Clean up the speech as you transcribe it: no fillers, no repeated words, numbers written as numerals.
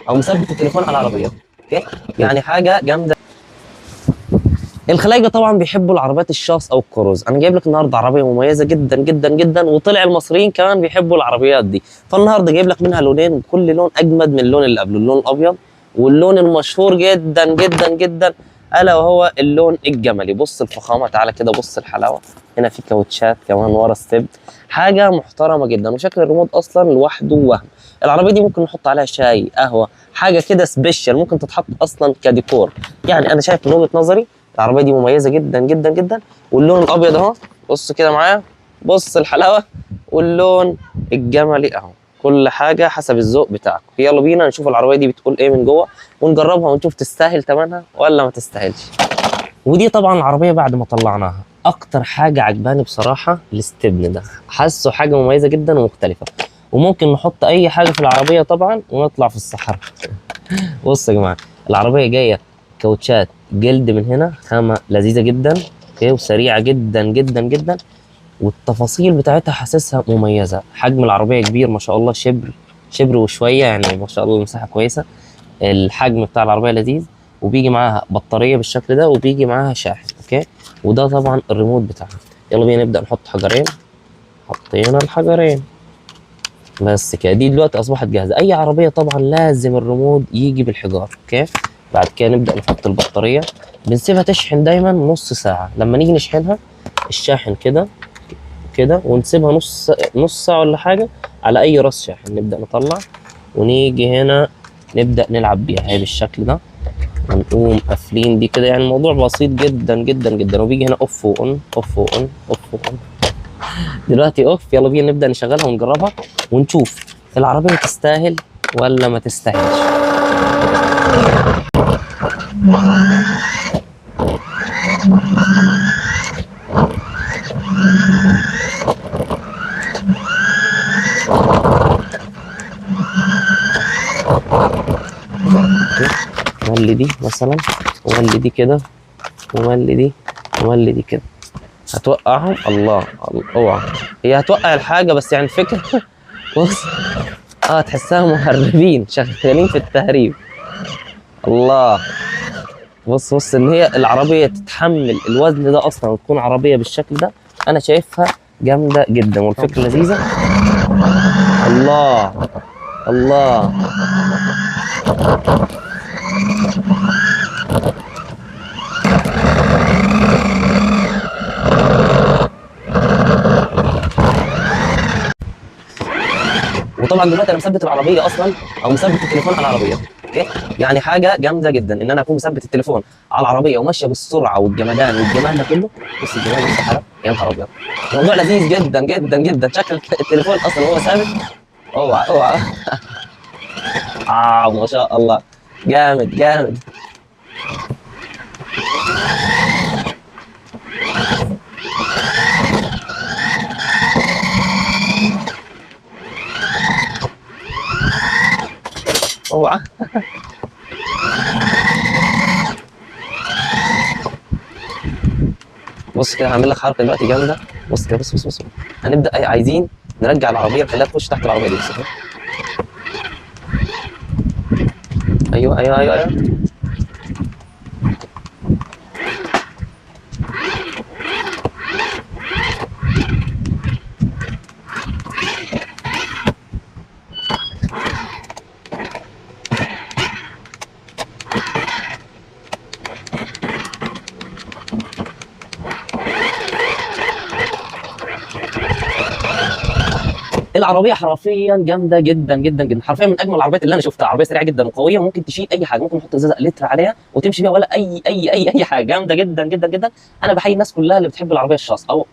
او مثبت التليفون على العربيه. اوكي، يعني حاجه جامده. الخلايجه طبعا بيحبوا العربيات الشاص او الكروز. انا جايب لك النهارده عربيه مميزه جدا جدا جدا، وطلع المصريين كمان بيحبوا العربيات دي. فالنهارده جايب لك منها لونين، وكل لون اجمد من اللون اللي قبله. اللون الابيض واللون المشهور جدا جدا جدا الا وهو اللون الجملي. بص الفخامه، تعالى كده بص الحلاوه. هنا في كاوتشات كمان ورا ستيب، حاجه محترمه جدا. وشكل الريموت اصلا لوحده وهم. العربيه دي ممكن نحط عليها شاي، قهوه، حاجه كده سبيشال، ممكن تتحط اصلا كديكور. يعني انا شايف من وجهه نظري العربيه دي مميزه جدا جدا جدا. واللون الابيض اهو، بص كده معايا، بص الحلاوه. واللون الجملي اهو. كل حاجه حسب الذوق بتاعك. يلا بينا نشوف العربيه دي بتقول ايه من جوه، ونجربها ونشوف تستاهل ثمنها ولا ما تستاهلش. ودي طبعا العربيه بعد ما طلعناها، اكتر حاجه عجباني بصراحه الاستبن ده. حاسه حاجه مميزه جدا ومختلفه. وممكن نحط اي حاجه في العربيه طبعا ونطلع في الصحراء. بص يا جماعه، العربيه جايه كاوتشات جلد من هنا، خامه لذيذه جدا. اوكي، وسريعه جدا جدا جدا. والتفاصيل بتاعتها حاسسها مميزه. حجم العربيه كبير ما شاء الله، شبر وشويه، يعني ما شاء الله المساحه كويسه. الحجم بتاع العربيه لذيذ. وبيجي معاها بطاريه بالشكل ده، وبيجي معاها شاحن. اوكي، وده طبعا الريموت بتاعها. يلا بينا نبدا نحط حجرين. حطينا الحجرين بس كده. دي دلوقتي اصبحت جاهزه. اي عربيه طبعا لازم الريموت يجي بالحجار. اوكي، بعد كده نبدا نحط البطاريه. بنسيبها تشحن دايما نص ساعه. لما نيجي نشحنها الشاحن كده كده، ونسيبها نص ساعه ولا حاجه على اي راس شاحن. نبدا نطلع ونيجي هنا نبدا نلعب بيها هي بالشكل ده، ونقوم قافلين دي كده. يعني الموضوع بسيط جدا جدا جدا. وبيجي هنا اوف واون، اوف واون، اوف واون. دلوقتي اوف. يلا بينا نبدا نشغلها ونجربها ونشوف العربيه تستاهل ولا ما تستاهلش. مولي دي مثلا، ومولي دي كده، ومولي دي، ومولي دي كده. هتوقعهم؟ الله اوعى. هي هتوقع الحاجه، بس يعني الفكره بص، تحسها مهربين شغالين في التهريب. الله، بص ان هي العربيه تتحمل الوزن ده اصلا وتكون عربيه بالشكل ده. انا شايفها جامده جدا والفكره لذيذه. الله الله. وطبعا دلوقتي انا مثبت العربيه اصلا، او مثبت التليفون على العربيه. اوكي، يعني حاجه جامده جدا ان انا اكون مثبت التليفون على العربيه وماشيه بالسرعه والجمدان والجمال ده كله. بص الجمال والسحره، يا نهار ابيض. الموضوع لذيذ جدا جدا جدا. شكل التليفون اصلا وهو ثابت. اوعى اوعى. ما شاء الله، جامد جامد. اوعى. بص كده هعمل لك حركه دلوقتي جامده. بص كده، بص. هنبدا عايزين نرجع العربيه، نخليها تخش تحت العربيه دي. بص كده. ايوه ايوه ايوه ايوه. العربيه حرفيا جامده جدا جدا جدا. حرفيا من اجمل العربيات اللي انا شفتها. عربيه سريعه جدا وقويه، ممكن تشيل اي حاجه. ممكن نحط ازازه لتر عليها وتمشي بيها ولا اي حاجه. جامده جدا جدا جدا. انا بحيي الناس كلها اللي بتحب العربيه الشاص او